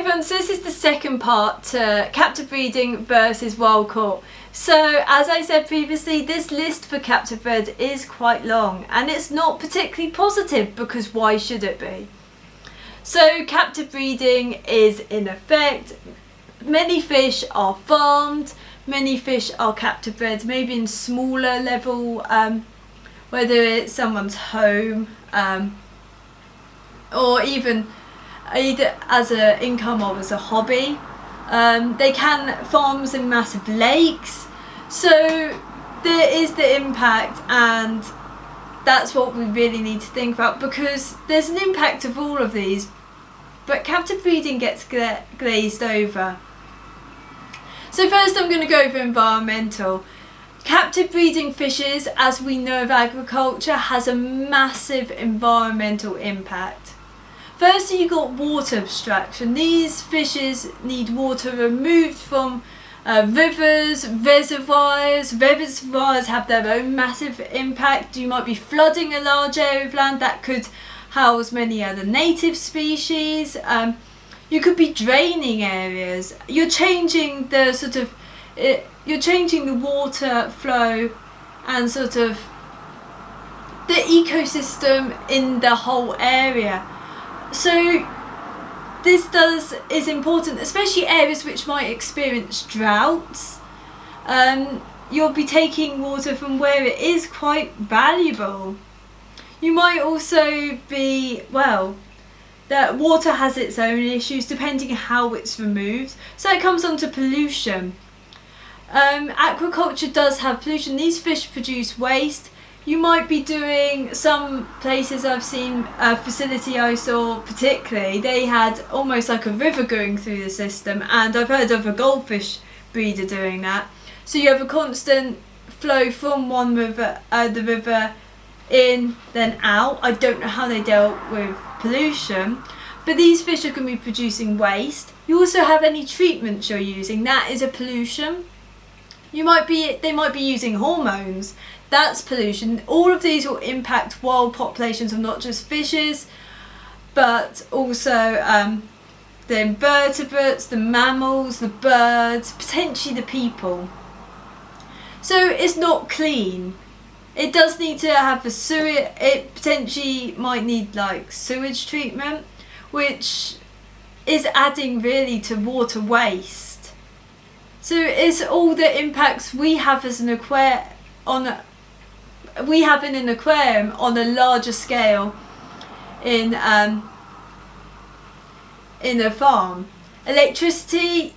everyone, so this is the second part to captive breeding versus wild caught. So as I said previously, this list for captive bred is quite long and it's not particularly positive, because why should it be? So captive breeding is in effect, many fish are farmed, many fish are captive bred, maybe in smaller level, whether it's someone's home, or even either as an income or as a hobby. They can farms in massive lakes, so there is the impact, and that's what we really need to think about, because there's an impact of all of these, but captive breeding gets glazed over. So first I'm going to go over environmental. Captive breeding fishes, as we know of agriculture, has a massive environmental impact. Firstly, you've got water abstraction. These fishes need water removed from rivers, reservoirs. Reservoirs have their own massive impact. You might be flooding a large area of land that could house many other native species. You could be draining areas. You're changing the water flow and sort of the ecosystem in the whole area. So this is important, especially areas which might experience droughts. You'll be taking water from where it is quite valuable. You might also be, well, that water has its own issues depending how it's removed. So it comes on to pollution. Aquaculture does have pollution. These fish produce waste. You might be doing, some places I've seen, a facility I saw particularly, they had almost like a river going through the system, and I've heard of a goldfish breeder doing that. So you have a constant flow from one river, the river in, then out. I don't know how they dealt with pollution, but these fish are going to be producing waste. You also have any treatments you're using, that is a pollution. They might be using hormones, that's pollution. All of these will impact wild populations of not just fishes, but also the invertebrates, the mammals, the birds, potentially the people. So it's not clean. It does need to have a sewage, it potentially might need like sewage treatment, which is adding really to water waste. So it's all the impacts we have as an aquarium in an aquarium on a larger scale in a farm. Electricity,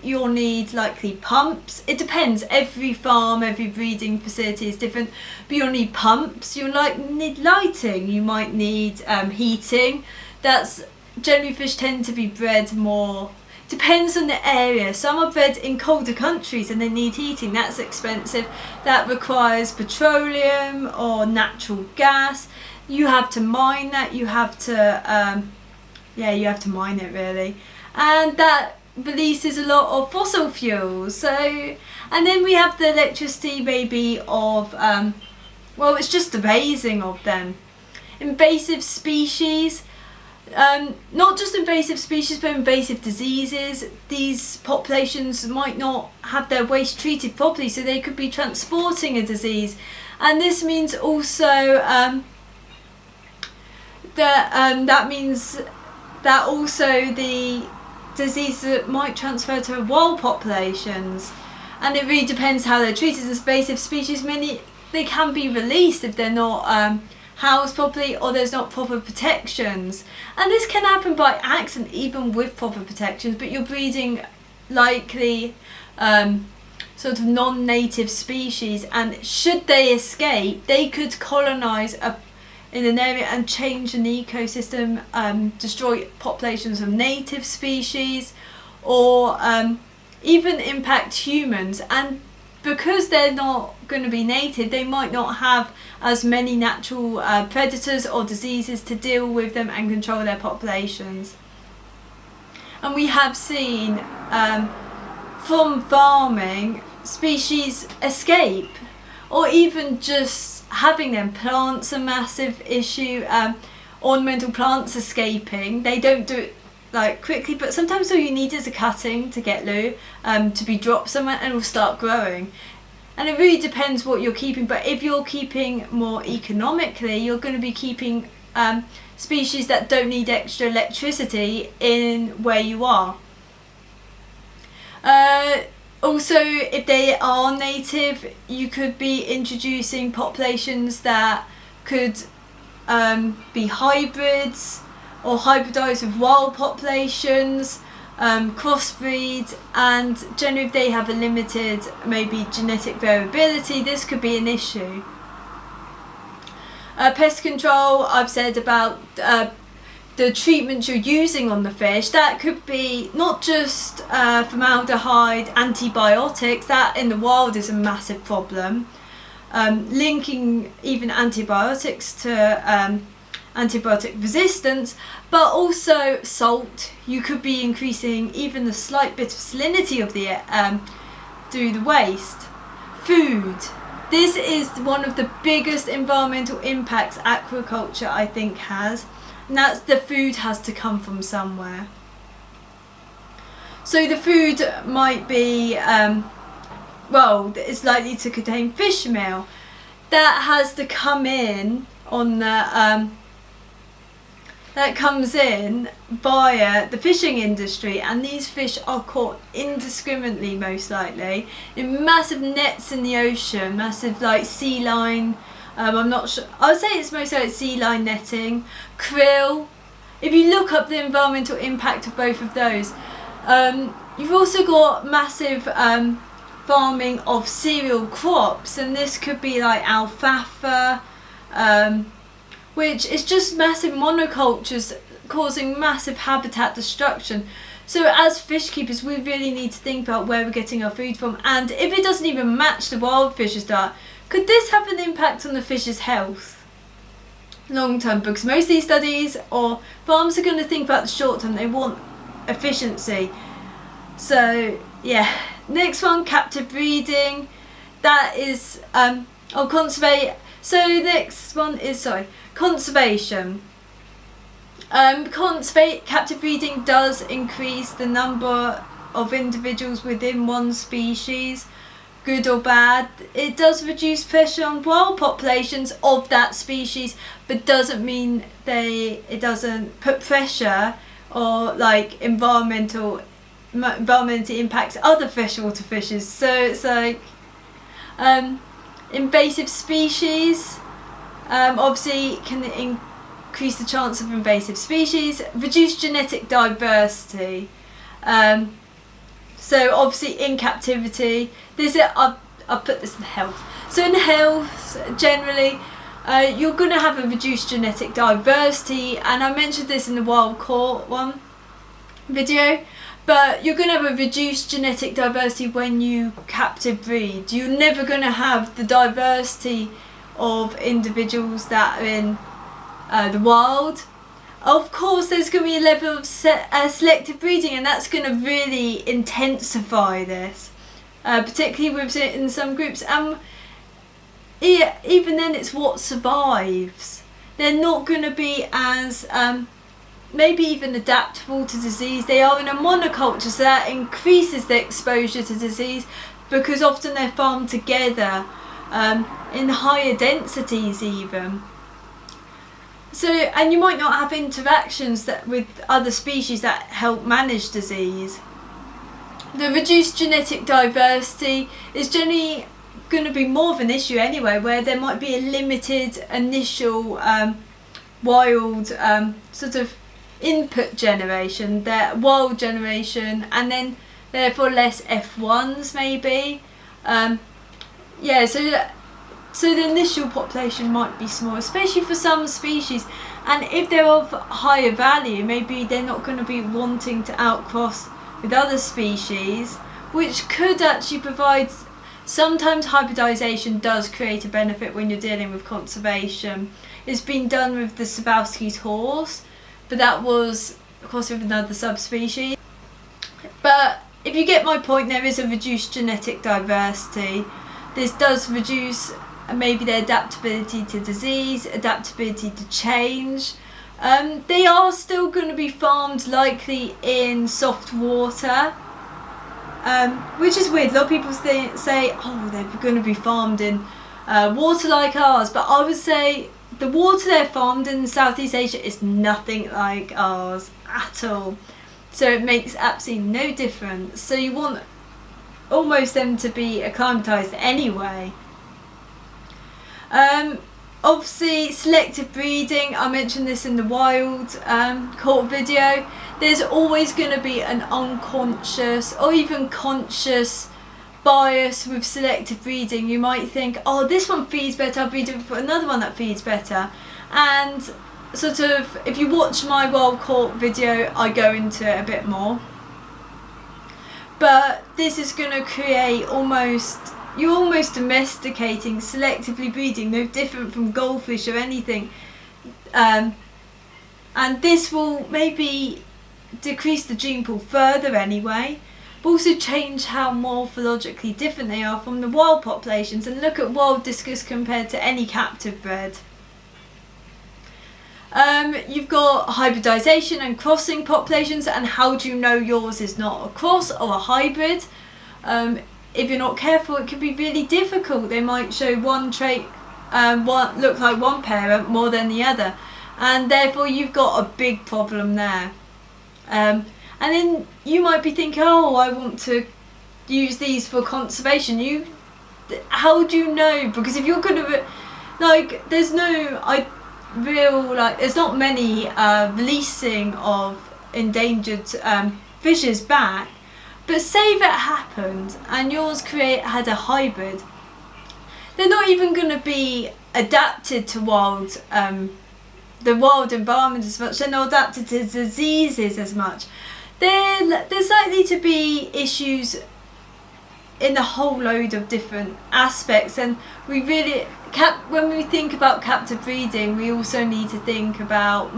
you'll need likely pumps. It depends, every farm, every breeding facility is different, but you'll need pumps. You'll need lighting, you might need heating. That's generally, fish tend to be bred more, depends on the area. Some are bred in colder countries and they need heating, that's expensive. That requires petroleum or natural gas. You have to mine that, you have to you have to mine it really, and that releases a lot of fossil fuels. So, and then we have the electricity maybe of well, it's just the raising of them. Invasive species, not just invasive species but invasive diseases. These populations might not have their waste treated properly, so they could be transporting a disease, and this means also that means that also the disease that might transfer to wild populations, and it really depends how they're treated. As invasive species, many they can be released if they're not housed properly or there's not proper protections, and this can happen by accident even with proper protections, but you're breeding likely sort of non-native species, and should they escape they could colonize in an area and change an ecosystem, destroy populations of native species, or even impact humans. And because they're not going to be native, they might not have as many natural predators or diseases to deal with them and control their populations. And we have seen from farming species escape, or even just having them. Plants a massive issue, ornamental plants escaping. They don't do it like quickly, but sometimes all you need is a cutting to get loo, to be dropped somewhere, and it will start growing. And it really depends what you're keeping, but if you're keeping more economically, you're going to be keeping species that don't need extra electricity in where you are. Also, if they are native, you could be introducing populations that could be hybrids or hybridise with wild populations, crossbreed, and generally if they have a limited maybe genetic variability, this could be an issue. Pest control, I've said about the treatment you're using on the fish. That could be not just formaldehyde, antibiotics, that in the wild is a massive problem. Linking even antibiotics to antibiotic resistance, but also salt. You could be increasing even the slight bit of salinity of the air through the waste. Food. This is one of the biggest environmental impacts aquaculture, I think, has, and that's the food has to come from somewhere. So the food might be, well, it's likely to contain fish meal. That has to come in on the, that comes in via the fishing industry, and these fish are caught indiscriminately, most likely, in massive nets in the ocean, massive like sea line, I'm not sure, I would say it's mostly like sea line netting, krill. If you look up the environmental impact of both of those, you've also got massive farming of cereal crops, and this could be like alfalfa, which is just massive monocultures causing massive habitat destruction. So as fish keepers, we really need to think about where we're getting our food from, and if it doesn't even match the wild fish's diet, could this have an impact on the fish's health long term? Because most of these studies or farms are going to think about the short term, they want efficiency. So yeah, next one, captive breeding. That is conservate. So next one is conservation. Captive breeding does increase the number of individuals within one species, good or bad. It does reduce pressure on wild populations of that species, but doesn't mean it doesn't put pressure or like environmentally impacts other freshwater fishes. So it's like invasive species, obviously can increase the chance of invasive species, reduce genetic diversity. So obviously in captivity, I'll put this in health. So in health, generally, you're going to have a reduced genetic diversity, and I mentioned this in the wild caught one video, but you're going to have a reduced genetic diversity when you captive breed. You're never going to have the diversity of individuals that are in the wild. Of course, there's going to be a level of selective breeding, and that's going to really intensify this, particularly in some groups. And even then, it's what survives. They're not going to be as maybe even adaptable to disease. They are in a monoculture, so that increases the exposure to disease, because often they're farmed together in higher densities even. So, and you might not have interactions with other species that help manage disease. The reduced genetic diversity is generally going to be more of an issue anyway, where there might be a limited initial wild sort of input generation, wild generation, and then therefore less F1s maybe. So the initial population might be small, especially for some species, and if they're of higher value, maybe they're not going to be wanting to outcross with other species, which could actually provide. Sometimes hybridisation does create a benefit when you're dealing with conservation. It's been done with the Sabowski's horse, but that was of course with another subspecies. But if you get my point, there is a reduced genetic diversity. This does reduce maybe their adaptability to disease, adaptability to change, They are still going to be farmed likely in soft water, which is weird. A lot of people say, oh, they're going to be farmed in water like ours, but I would say the water they're farmed in Southeast Asia is nothing like ours at all. So it makes absolutely no difference. So you want almost them to be acclimatized anyway. Obviously, selective breeding, I mentioned this in the wild caught video. There's always going to be an unconscious or even conscious bias with selective breeding. You might think, oh, this one feeds better, I'll breed it for another one that feeds better. And sort of, if you watch my wild caught video, I go into it a bit more. But this is going to create you're almost domesticating selectively breeding, no different from goldfish or anything. And this will maybe decrease the gene pool further anyway, but also change how morphologically different they are from the wild populations. And look at wild discus compared to any captive bred. You've got hybridisation and crossing populations, and how do you know yours is not a cross or a hybrid? If you're not careful, it can be really difficult. They might show one trait, look like one parent more than the other, and therefore you've got a big problem there. And then you might be thinking, oh, I want to use these for conservation. How do you know? Because if you're gonna, there's not many releasing of endangered fishes back. But say that happened and yours had a hybrid, they're not even going to be adapted to the wild environment as much. They're not adapted to diseases as much. There's likely to be issues in a whole load of different aspects, and we really when we think about captive breeding, we also need to think about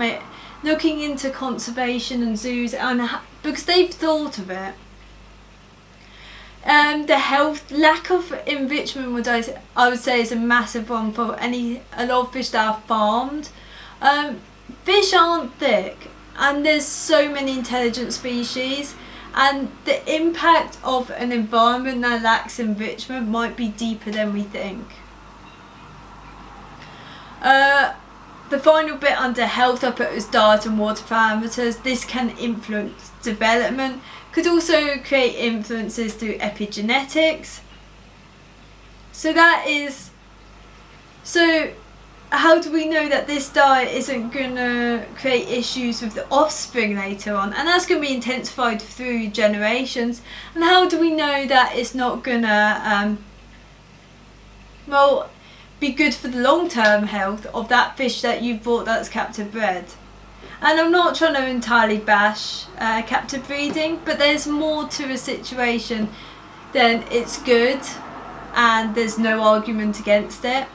looking into conservation and zoos, and because they've thought of it. The lack of enrichment, I would say, is a massive one for a lot of fish that are farmed. Fish aren't thick, and there's so many intelligent species, and the impact of an environment that lacks enrichment might be deeper than we think. The final bit under health I put as diet and water parameters. This can influence development, could also create influences through epigenetics. So how do we know that this diet isn't going to create issues with the offspring later on? And that's going to be intensified through generations. And how do we know that it's not going to be good for the long-term health of that fish that you've bought that's captive bred? And I'm not trying to entirely bash captive breeding, but there's more to a situation than it's good, and there's no argument against it.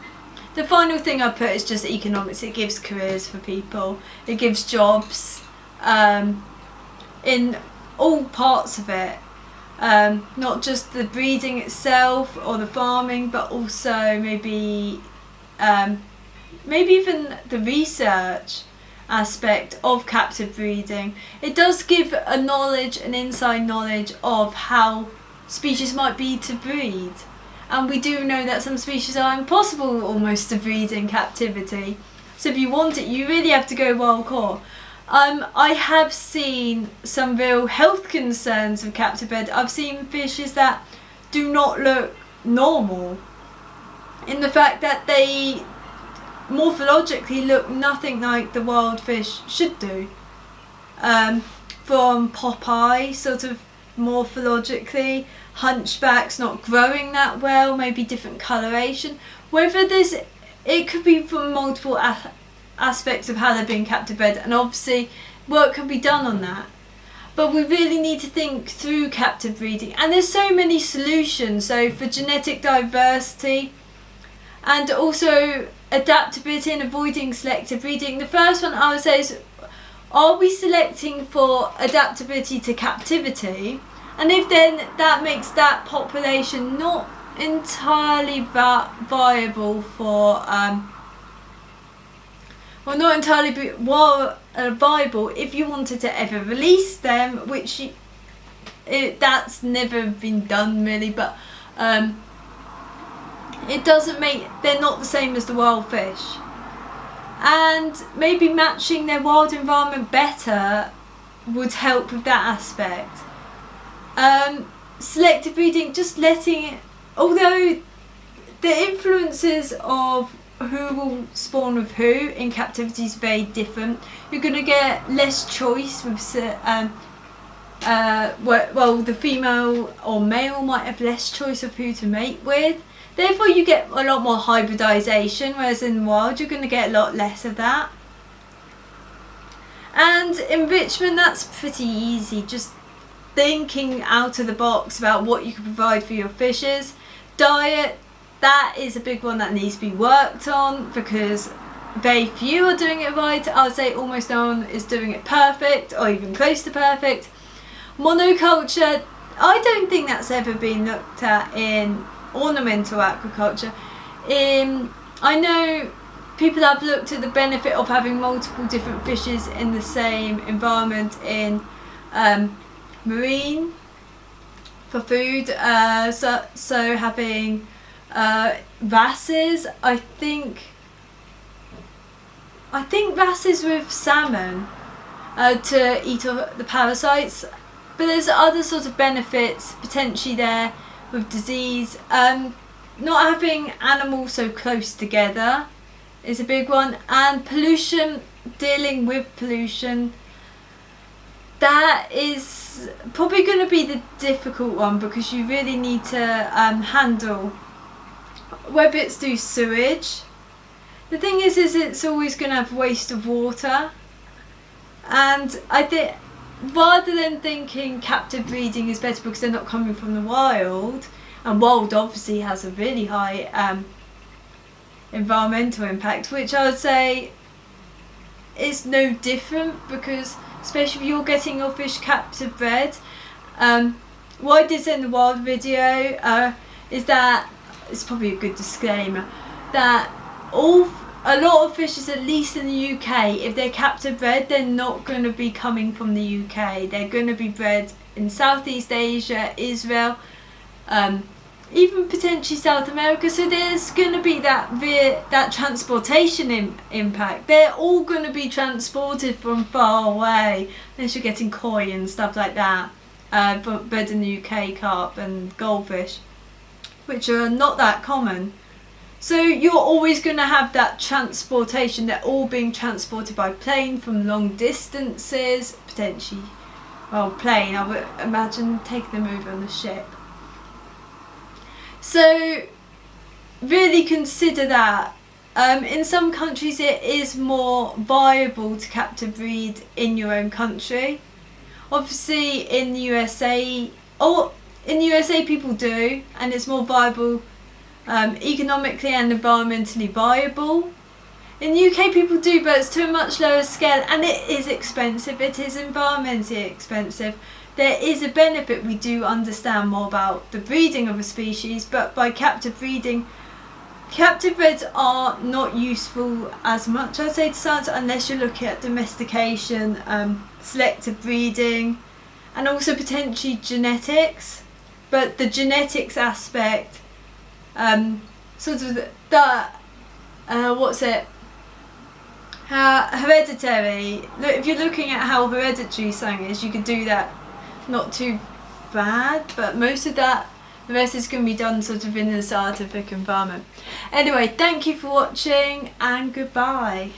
The final thing I put is just economics. It gives careers for people. It gives jobs in all parts of it. Not just the breeding itself or the farming, but also maybe even the research aspect of captive breeding. It does give an inside knowledge of how species might be to breed, and we do know that some species are impossible almost to breed in captivity. So if you want it, you really have to go wild caught. I have seen some real health concerns with captive bred. I've seen fishes that do not look normal, in the fact that they morphologically look nothing like the wild fish should do. From Popeye, sort of morphologically, hunchbacks not growing that well, maybe different coloration. It could be from multiple aspects of how they're being captive bred, and obviously work can be done on that. But we really need to think through captive breeding, and there's so many solutions. So for genetic diversity and also adaptability and avoiding selective breeding, the first one I would say is, are we selecting for adaptability to captivity? And if then that makes that population not entirely viable for or not entirely viable if you wanted to ever release them, which that's never been done really, but it doesn't make, they're not the same as the wild fish. And maybe matching their wild environment better would help with that aspect. Selective breeding, just letting it, although the influences of who will spawn with who in captivity is very different. You're going to get less choice with well, the female or male might have less choice of who to mate with. Therefore you get a lot more hybridisation, whereas in the wild you're going to get a lot less of that. And enrichment, that's pretty easy, just thinking out of the box about what you can provide for your fishes. Diet, that is a big one that needs to be worked on, because very few are doing it right. I would say almost no one is doing it perfect or even close to perfect. Monoculture, I don't think that's ever been looked at in ornamental aquaculture. I know people have looked at the benefit of having multiple different fishes in the same environment in marine for food, so having wrasses, I think wrasses with salmon to eat off the parasites, but there's other sort of benefits potentially there with disease. Not having animals so close together is a big one, and pollution, dealing with pollution, that is probably going to be the difficult one, because you really need to handle whether it's through sewage. The thing is it's always going to have waste of water, and I think rather than thinking captive breeding is better because they're not coming from the wild, and wild obviously has a really high environmental impact, which I would say is no different, because especially if you're getting your fish captive bred, what I did say in the wild video is that, it's probably a good disclaimer, that a lot of fishes, at least in the UK, if they're captive bred, they're not going to be coming from the UK. They're going to be bred in Southeast Asia, Israel, even potentially South America. So there's going to be that transportation impact. They're all going to be transported from far away, unless you're getting koi and stuff like that, bred in the UK, carp and goldfish, which are not that common. So you're always going to have that transportation. They're all being transported by plane from long distances, potentially, well, plane, I would imagine taking them over on the ship. So really consider that. In some countries it is more viable to captive breed in your own country. Obviously in the USA, people do, and it's more viable, economically and environmentally viable. In the UK people do, but it's to a much lower scale, and it is expensive. It is environmentally expensive. There is a benefit, we do understand more about the breeding of a species, but by captive breeding, captive breds are not useful as much, I'd say, to science, unless you're looking at domestication, selective breeding, and also potentially genetics. But the genetics aspect, sort of hereditary. If you're looking at how hereditary something is, you could do that not too bad, but most of that, the rest is going to be done sort of in the scientific environment. Anyway, thank you for watching, and goodbye.